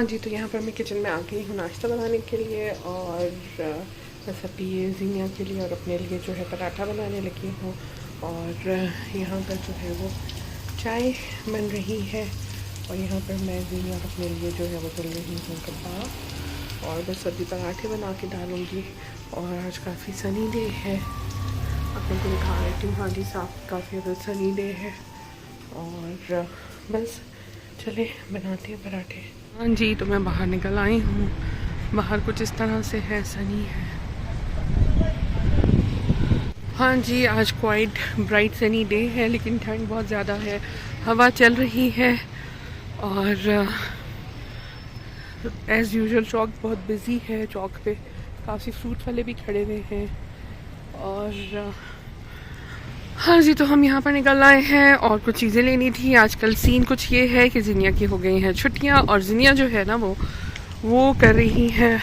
हाँ जी, तो यहाँ पर मैं किचन में आ गई हूँ नाश्ता बनाने के लिए और बस अभी ये ज़ीनिया के लिए और अपने लिए जो है पराठा बनाने लगी हूँ। और यहाँ पर जो है वो चाय बन रही है और यहाँ पर मैं ज़ीनिया और अपने लिए जो है वो तल रही हूँ कबाब और बस अभी पराठे बना के डालूँगी। और आज काफ़ी सनी डे है, आपको को दिखा रही हूँ। हाँ जी, साफ काफ़ी ज़्यादा सनी डे है और बस चले बनाते हैं पराठे। हाँ जी, तो मैं बाहर निकल आई हूँ। बाहर कुछ इस तरह से है, सनी है। हाँ जी, आज क्वाइट ब्राइट सनी डे है लेकिन ठंड बहुत ज़्यादा है, हवा चल रही है और एज़ यूजुअल चौक बहुत बिज़ी है। चौक पे काफ़ी फ्रूट वाले भी खड़े हुए हैं और हाँ जी, तो हम यहाँ पर निकल आए हैं और कुछ चीज़ें लेनी थी। आजकल सीन कुछ ये है कि ज़ीनिया की हो गई हैं छुट्टियाँ और ज़ीनिया जो है ना वो कर रही है,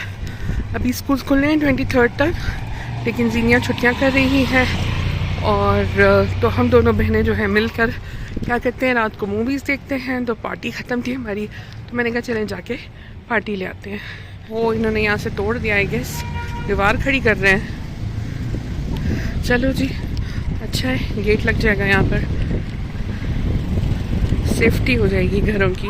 अभी स्कूल खुल रहे हैं 23 तक, लेकिन ज़ीनिया छुट्टियाँ कर रही है। और तो हम दोनों बहनें जो है मिलकर क्या करते हैं, रात को मूवीज़ देखते हैं। तो पार्टी ख़त्म थी हमारी, तो मैंने कहा चलें जाके पार्टी ले आते हैं। वो इन्होंने यहाँ से तोड़ दिया, आई गेस दीवार खड़ी कर रहे हैं। चलो जी, अच्छा है, गेट लग जाएगा यहाँ पर, सेफ्टी हो जाएगी घरों की।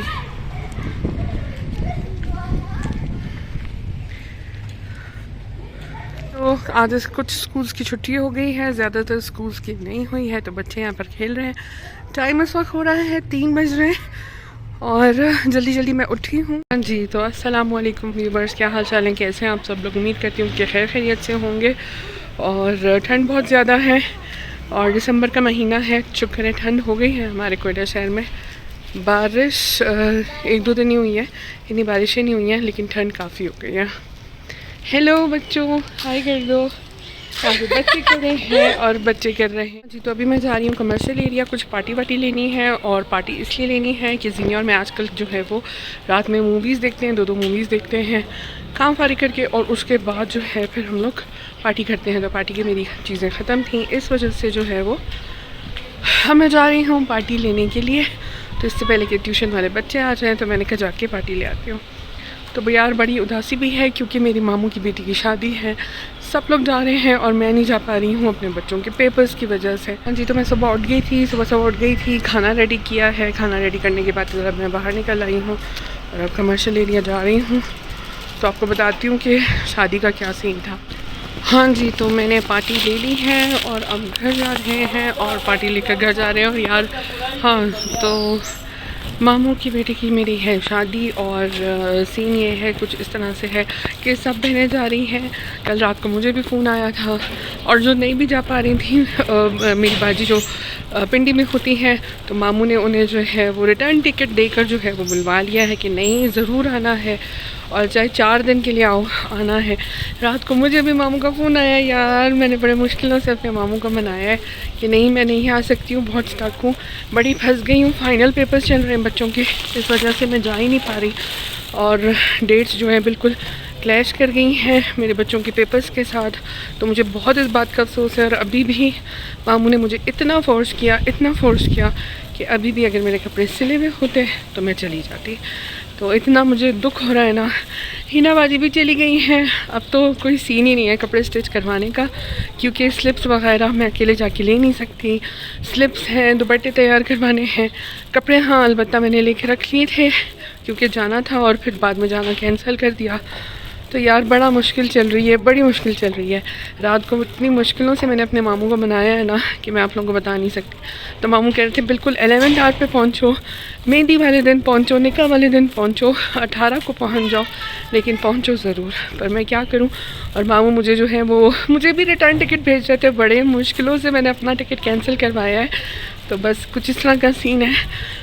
तो आज कुछ स्कूल्स की छुट्टी हो गई है, ज़्यादातर स्कूल्स की नहीं हुई है, तो बच्चे यहाँ पर खेल रहे हैं। टाइम इस वक्त हो रहा है 3 बज रहे हैं और जल्दी जल्दी मैं उठी हूँ। हाँ जी, तो अस्सलाम वालेकुम व्यूवर्स, क्या हाल चाल है, कैसे हैं आप सब लोग। उम्मीद करती हूँ कि खैर खैरियत से होंगे। और ठंड बहुत ज़्यादा है और दिसंबर का महीना है, शुक्र है ठंड हो गई है हमारे कोयटा शहर में। बारिश 1-2 दिन ही हुई है, इतनी बारिशें नहीं हुई हैं, लेकिन ठंड काफ़ी हो गई है। हेलो बच्चों, हाय कर दो। काफ़ी बच्चे कर रहे हैं और बच्चे कर रहे हैं जी। तो अभी मैं जा रही हूँ कमर्शियल एरिया, कुछ पार्टी वार्टी लेनी है। और पार्टी इसलिए लेनी है कि ज़ीनिया और मैं आजकल जो है वो रात में मूवीज़ देखते हैं, 2-2 मूवीज़ देखते हैं काम फारिग करके, और उसके बाद जो है फिर हम लोग पार्टी करते हैं। तो पार्टी की मेरी चीज़ें ख़त्म थी, इस वजह से जो है वो मैं जा रही हूँ पार्टी लेने के लिए। तो इससे पहले कि ट्यूशन वाले बच्चे आ जाएँ, तो मैंने कहा जाके पार्टी ले आती हूँ। तो यार बड़ी उदासी भी है क्योंकि मेरी मामू की बेटी की शादी है, सब लोग जा रहे हैं और मैं नहीं जा पा रही हूँ अपने बच्चों के पेपर्स की वजह से। हाँ जी, तो मैं सुबह उठ गई थी, सुबह उठ गई थी, खाना रेडी किया है। खाना रेडी करने के बाद ज़रा मैं बाहर निकल आई हूँ और अब कमर्शियल एरिया जा रही हूँ। तो आपको बताती हूँ कि शादी का क्या सीन था। हाँ जी, तो मैंने पार्टी ले ली है और अब घर जा रहे हैं और पार्टी लेकर घर जा रहे हैं। और यार हाँ, तो मामू की बेटी की मेरी है शादी और सीन ये है कुछ इस तरह से है कि सब बहनें जा रही हैं। कल रात को मुझे भी फ़ोन आया था और जो नहीं भी जा पा रही थी मेरी बाजी जो पिंडी में होती हैं, तो मामू ने उन्हें जो है वो रिटर्न टिकट देकर जो है वो बुलवा लिया है कि नहीं ज़रूर आना है और चाहे 4 दिन के लिए आना है। रात को मुझे भी मामू का फ़ोन आया, यार मैंने बड़े मुश्किलों से अपने मामू को मनाया है कि नहीं मैं नहीं आ सकती हूँ, बहुत स्टक हूँ, बड़ी फंस गई हूँ, फाइनल पेपर्स चल रहे हैं बच्चों के, इस वजह से मैं जा ही नहीं पा रही। और डेट्स जो हैं बिल्कुल क्लैश कर गई हैं मेरे बच्चों के पेपर्स के साथ। तो मुझे बहुत इस बात का अफसोस है। और अभी भी मामू ने मुझे इतना फ़ोर्स किया कि अभी भी अगर मेरे कपड़े सिले हुए होते तो मैं चली जाती। तो इतना मुझे दुख हो रहा है ना। हिना बाजी भी चली गई हैं, अब तो कोई सीन ही नहीं है कपड़े स्टिच करवाने का, क्योंकि स्लिप्स वगैरह मैं अकेले जाके ले नहीं सकती। स्लिप्स हैं, दुपट्टे तैयार करवाने हैं, कपड़े हाँ अलबत्ता मैंने लेके रख लिए थे क्योंकि जाना था और फिर बाद में जाना कैंसिल कर दिया। तो यार बड़ी मुश्किल चल रही है। रात को इतनी मुश्किलों से मैंने अपने मामू को मनाया है ना कि मैं आप लोगों को बता नहीं सकती। तो मामू कह रहे थे बिल्कुल 11 आवर पे पहुँचो, मेहंदी वाले दिन पहुँचो, निकाह वाले दिन पहुँचो, 18 को पहुँच जाओ, लेकिन पहुँचो ज़रूर। पर मैं क्या करूँ। और मामू मुझे जो है वो मुझे भी रिटर्न टिकट भेज रहे थे, बड़े मुश्किलों से मैंने अपना टिकट कैंसिल करवाया है। तो बस कुछ इस तरह का सीन है।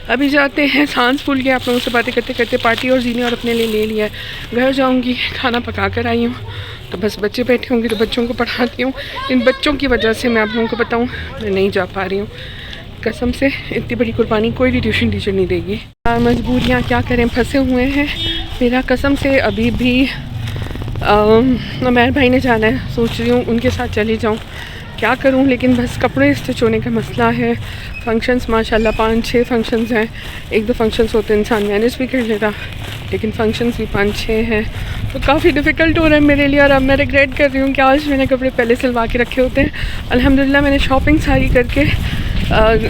अभी जाते हैं, सांस फूल गया आप लोगों से बातें करते करते। पार्टी और ज़ीनिया और अपने लिए ले लिया है, घर जाऊंगी, खाना पका कर आई हूँ। तो बस बच्चे बैठे होंगे तो बच्चों को पढ़ाती हूँ। इन बच्चों की वजह से मैं आप लोगों को बताऊँ मैं नहीं जा पा रही हूँ, कसम से इतनी बड़ी कुर्बानी कोई भी ट्यूशन टीचर नहीं देगी। मजबूरियाँ क्या करें, फंसे हुए हैं। मेरा कसम से अभी भी उमैर भाई ने जाना है, सोच रही हूँ उनके साथ चली जाऊँ, क्या करूं, लेकिन बस कपड़े स्टिच होने का मसला है। फंक्शंस माशाल्लाह 5-6 फंक्शंस हैं। 1-2 फंक्शंस होते इंसान मैनेज भी कर लेता, लेकिन फंक्शंस भी 5-6 हैं, तो काफ़ी डिफ़िकल्ट हो रहा है मेरे लिए। और अब मैं रिग्रेट कर रही हूँ कि आज मैंने कपड़े पहले सिलवा के रखे होते हैं। अल्हम्दुलिल्लाह मैंने शॉपिंग सारी करके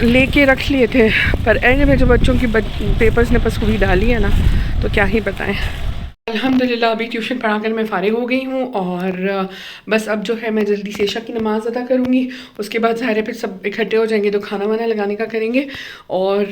लेके रख लिए थे, पर एंड में जो बच्चों की पेपर्स ने पसूरी डाली है ना, तो क्या ही बताएं। अल्हम्दुलिल्लाह अभी ट्यूशन पढ़ाकर मैं फ़ारिग हो गई हूँ, और बस अब जो है मैं जल्दी से इशा की नमाज़ अदा करूँगी। उसके बाद ज़ाहिर है फिर सब इकट्ठे हो जाएंगे तो खाना वाना लगाने का करेंगे। और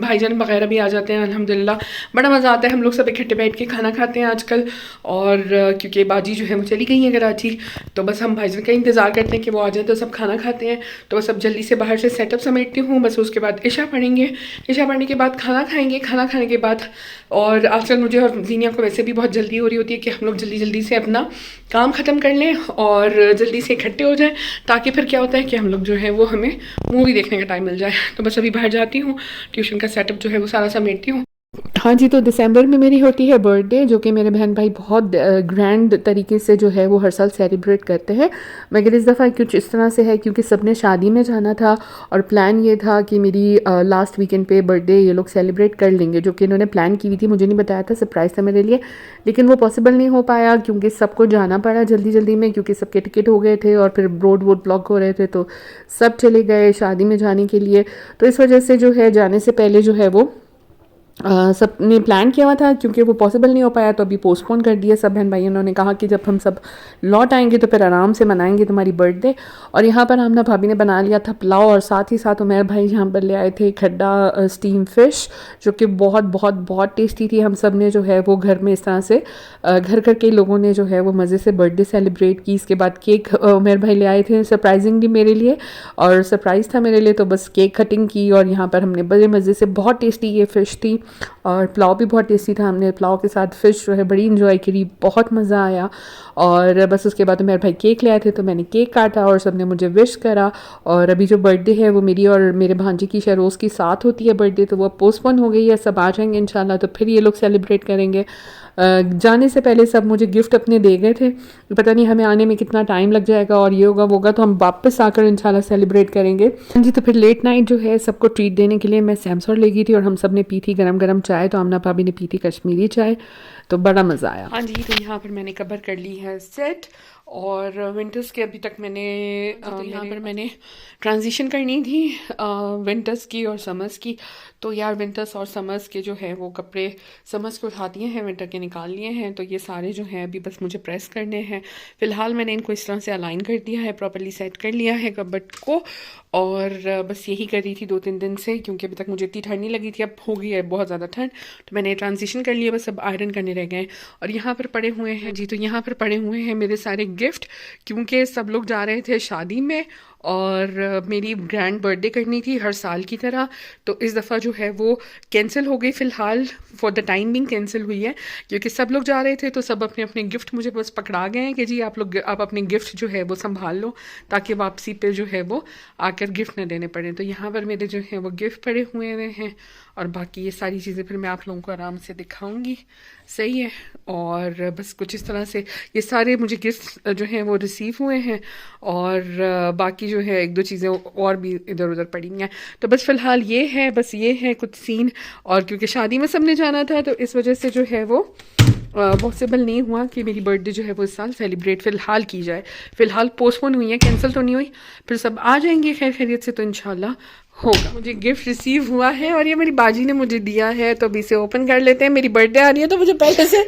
भाईजान वगैरह भी आ जाते हैं अल्हम्दुलिल्लाह। बड़ा मज़ा आता है, हम लोग सब इकट्ठे बैठ के खाना खाते हैं आजकल। और क्योंकि बाजी जो है वो चली गई है कराची, तो बस हम भाईजान का इंतज़ार करते हैं कि वो आ जाए तो सब खाना खाते हैं। तो बस अब जल्दी से बाहर से सेटअप समेटती हूँ, बस उसके बाद इशा पढ़ेंगे। इशा पढ़ने के बाद खाना खाएँगे, खाना खाने के बाद और आजकल मुझे और जीनिया को वैसे भी बहुत जल्दी हो रही होती है कि हम लोग जल्दी जल्दी से अपना काम ख़त्म कर लें और जल्दी से इकट्ठे हो जाएं, ताकि फिर क्या होता है कि हम लोग जो है वो हमें मूवी देखने का टाइम मिल जाए। तो बस अभी बाहर जाती हूँ, ट्यूशन का सेटअप जो है वो सारा समेटती हूँ। हाँ जी, तो दिसंबर में मेरी होती है बर्थडे, जो कि मेरे बहन भाई बहुत ग्रैंड तरीके से जो है वो हर साल सेलिब्रेट करते हैं। मगर इस दफ़ा कुछ इस तरह से है क्योंकि सबने शादी में जाना था, और प्लान ये था कि मेरी लास्ट वीकेंड पे बर्थडे ये लोग सेलिब्रेट कर लेंगे, जो कि इन्होंने प्लान की हुई थी। मुझे नहीं बताया था, सरप्राइज़ था मेरे लिए, लेकिन वो पॉसिबल नहीं हो पाया क्योंकि सबको जाना पड़ा जल्दी जल्दी में, क्योंकि सबके टिकट हो गए थे और फिर रोड वोड ब्लॉक हो रहे थे, तो सब चले गए शादी में जाने के लिए। तो इस वजह से जो है जाने से पहले जो है वो सब ने प्लान किया हुआ था, क्योंकि वो पॉसिबल नहीं हो पाया तो अभी पोस्टपोन कर दिया। सब बहन भाइयों ने कहा कि जब हम सब लौट आएंगे तो फिर आराम से मनाएंगे तुम्हारी बर्थडे। और यहाँ पर आमना भाभी ने बना लिया था पुलाव, और साथ ही साथ उमेर भाई यहाँ पर ले आए थे खड्डा स्टीम फ़िश, जो कि बहुत बहुत बहुत टेस्टी थी। हम सब ने जो है वो घर में इस तरह से घर घर के लोगों ने जो है वो मज़े से बर्थडे सेलिब्रेट की। इसके बाद केक उमेर भाई ले आए थे सरप्राइजिंगली मेरे लिए, और सरप्राइज़ था मेरे लिए, तो बस केक कटिंग की और यहाँ पर हमने बड़े मज़े से, बहुत टेस्टी ये फ़िश थी और पुलाव भी बहुत टेस्टी था। हमने पुलाव के साथ फ़िश जो है बड़ी इंजॉय करी, बहुत मज़ा आया। और बस उसके बाद मेरे भाई केक ले आए थे, तो मैंने केक काटा और सब ने मुझे विश करा। और अभी जो बर्थडे है वो मेरी और मेरे भांजी की शहरोज़ की साथ होती है बर्थडे, तो वो पोस्टपोन हो गई है। सब आ जाएंगे इंशाल्लाह, तो फिर ये लोग सेलिब्रेट करेंगे। जाने से पहले सब मुझे गिफ्ट अपने दे गए थे, पता नहीं हमें आने में कितना टाइम लग जाएगा और ये होगा वो होगा, तो हम वापस आकर इंशाल्लाह सेलिब्रेट करेंगे। हाँ जी, तो फिर लेट नाइट जो है सबको ट्रीट देने के लिए मैं सैमसोर ले गई थी, और हम सब ने पी थी गरम गरम चाय। तो आमना भाभी ने पी थी कश्मीरी चाय, तो बड़ा मज़ा आया। हाँ जी, तो यहाँ पर मैंने कवर कर ली है सेट, और विंटर्स के अभी तक मैंने तो यहाँ पर मैंने ट्रांजिशन करनी थी विंटर्स की और समर्स की। तो यार विंटर्स और समर्स के जो है वो कपड़े समर्स के उठा दिए हैं, विंटर के निकाल लिए हैं, तो ये सारे जो हैं अभी बस मुझे प्रेस करने हैं। फ़िलहाल मैंने इनको इस तरह से अलाइन कर दिया है, प्रॉपर्ली सेट कर लिया है कबर्ड को, और बस यही कर रही थी 2-3 दिन से, क्योंकि अभी तक मुझे इतनी ठंड नहीं लगी थी, अब हो गई है बहुत ज़्यादा ठंड, तो मैंने ट्रांजिशन कर लिया, बस अब आयरन करने रह गए। और यहाँ पर पड़े हुए हैं जी, तो यहाँ पर पड़े हुए हैं मेरे सारे गिफ्ट, क्योंकि सब लोग जा रहे थे शादी में और मेरी ग्रैंड बर्थडे करनी थी हर साल की तरह, तो इस दफ़ा जो है वो कैंसिल हो गई। फ़िलहाल for the time being cancel हुई है, क्योंकि सब लोग जा रहे थे, तो सब अपने अपने गिफ्ट मुझे बस पकड़ा गए हैं कि जी आप अपने गिफ्ट जो है वो संभाल लो, ताकि वापसी पे जो है वो आकर गिफ्ट न देने पड़े। तो यहाँ पर मेरे जो हैं वो गिफ्ट पड़े हुए हैं, और बाकी ये सारी चीज़ें फिर मैं आप लोगों को आराम से दिखाऊंगी, सही है। और बस कुछ इस तरह से ये सारे मुझे गिफ्ट जो हैं वो रिसीव हुए हैं, और बाकी जो है 1-2 चीज़ें और भी इधर उधर पड़ी हैं। तो बस फ़िलहाल ये है, बस ये है कुछ सीन, और क्योंकि शादी में सबने जाना था तो इस वजह से जो है वो पॉसिबल नहीं हुआ कि मेरी बर्थडे जो है वो इस साल सेलिब्रेट फ़िलहाल की जाए। फ़िलहाल पोस्टपोन हुई है, कैंसिल तो नहीं हुई, फिर सब आ जाएंगे खैर खैरियत से, तो इंशाल्लाह होगा। मुझे गिफ्ट रिसीव हुआ है और ये मेरी बाजी ने मुझे दिया है, तो अभी इसे ओपन कर लेते हैं। मेरी बर्थडे आ रही है तो मुझे पहले से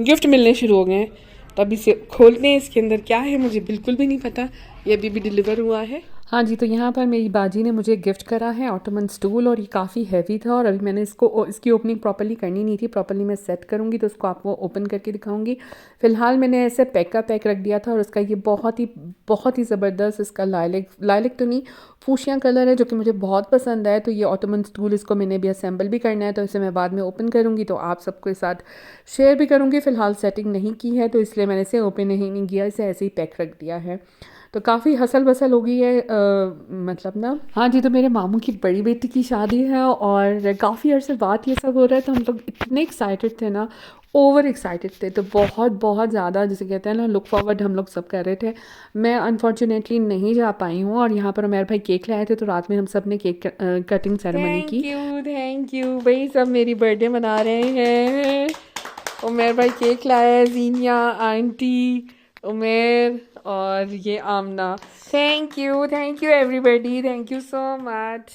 गिफ्ट मिलने शुरू हो गए हैं, तो अभी इसे खोलते हैं। इसके अंदर क्या है मुझे बिल्कुल भी नहीं पता, ये अभी भी डिलीवर हुआ है। हाँ जी, तो यहाँ पर मेरी बाजी ने मुझे गिफ्ट करा है ऑटोमन स्टूल, और ये काफ़ी हैवी था, और अभी मैंने इसकी ओपनिंग प्रॉपर्ली करनी नहीं थी। प्रॉपर्ली मैं सेट करूँगी तो उसको आपको ओपन करके दिखाऊंगी। फ़िलहाल मैंने ऐसे पैक का पैक रख दिया था, और उसका ये बहुत ही ज़बरदस्त इसका लाइलिक तो नहीं, फूशिया कलर है, जो कि मुझे बहुत पसंद है। तो ये ऑटोमन स्टूल, इसको मैंने भी असेंबल भी करना है, तो इसे मैं बाद में ओपन करूँगी तो आप सबके साथ शेयर भी करूँगी। फ़िलहाल सेटिंग नहीं की है, तो इसलिए मैंने इसे ओपन नहीं किया, इसे ऐसे ही पैक रख दिया है। तो काफ़ी हसल बसल हो गई है, मतलब ना। हाँ जी, तो मेरे मामू की बड़ी बेटी की शादी है, और काफ़ी अर्से बाद ये सब हो रहा है, तो हम लोग इतने एक्साइटेड थे ना। ओवर एक्साइटेड थे, तो बहुत बहुत ज़्यादा, जिसे कहते हैं ना, लुक फॉरवर्ड हम लोग सब कर रहे थे। मैं अनफॉर्चुनेटली नहीं जा पाई हूँ, और यहाँ पर मेरे भाई केक लाए थे, तो रात में हम सब ने केक कटिंग सेरेमनी की। थैंक यू भाई, सब मेरी बर्थडे मना रहे हैं। उमेर भाई केक लाया है, जीनिया आंटी, उमेर और ये Amna. Thank you everybody, thank you so much.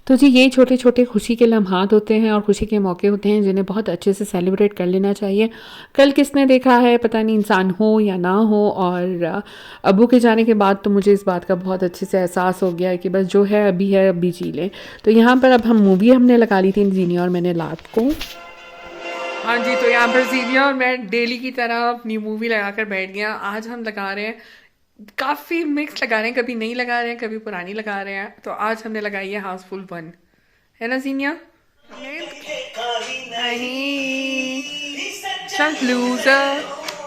तो जी, ये छोटे छोटे खुशी के लम्हात होते हैं और खुशी के मौके होते हैं, जिन्हें बहुत अच्छे से सेलिब्रेट कर लेना चाहिए। कल किसने देखा है पता नहीं, इंसान हो या ना हो, और अबू के जाने के बाद तो मुझे इस बात का बहुत अच्छे से एहसास हो गया है कि बस जो है अभी जी लें। तो यहाँ पर अब हम मूवी हमने लगा ली थी जीनिया और मैंने रात को। हाँ जी, तो यहाँ पर जीनिया और मैं डेली की तरह अपनी मूवी लगाकर बैठ गया। आज हम लगा रहे हैं, काफ़ी मिक्स लगा रहे हैं, कभी नहीं लगा रहे हैं, कभी पुरानी लगा रहे हैं। तो आज हमने लगाई है हाउसफुल 1, है ना जीनिया? नहीं, such loser,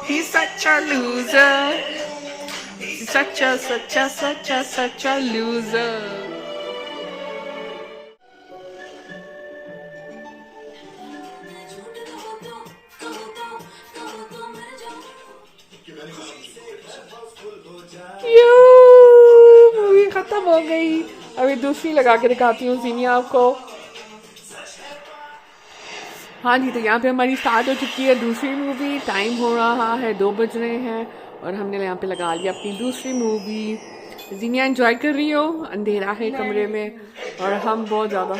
he's such a loser, such a loser. Movie खत्म हो गई, अभी दूसरी लगा के दिखाती हूँ जीनिया आपको। हाँ जी, तो यहाँ पे हमारी स्टार्ट हो चुकी है दूसरी मूवी। टाइम हो रहा है 2 बज रहे हैं और हमने यहाँ पे लगा लिया अपनी दूसरी मूवी। जीनिया एंजॉय कर रही हो, अंधेरा है कमरे में और हम बहुत ज़्यादा।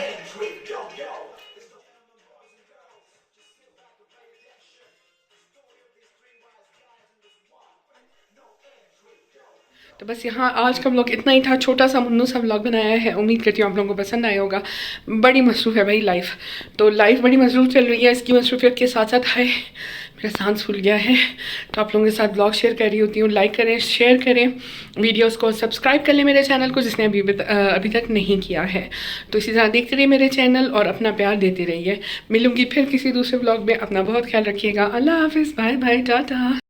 तो बस यहाँ आज का व्लॉग इतना ही था, छोटा सा मुन्नू सा व्लॉग बनाया है। उम्मीद करती हूँ आप लोगों को पसंद आया होगा। बड़ी मसरूफ़ है भाई लाइफ, तो लाइफ बड़ी मसरूफ़ चल रही है। इसकी मसरूफियत के साथ साथ है मेरा सांस फूल गया है, तो आप लोगों के साथ ब्लॉग शेयर कर रही होती हूँ। लाइक करें, शेयर करें, वीडियोस को सब्सक्राइब कर लें मेरे चैनल को, जिसने अभी तक नहीं किया है। तो इसी तरह देखते रहिए मेरे चैनल और अपना प्यार देते रहिए। मिलूंगी फिर किसी दूसरे ब्लॉग में। अपना बहुत ख्याल रखिएगा। अल्लाह हाफिज़, बाय बाय, टाटा।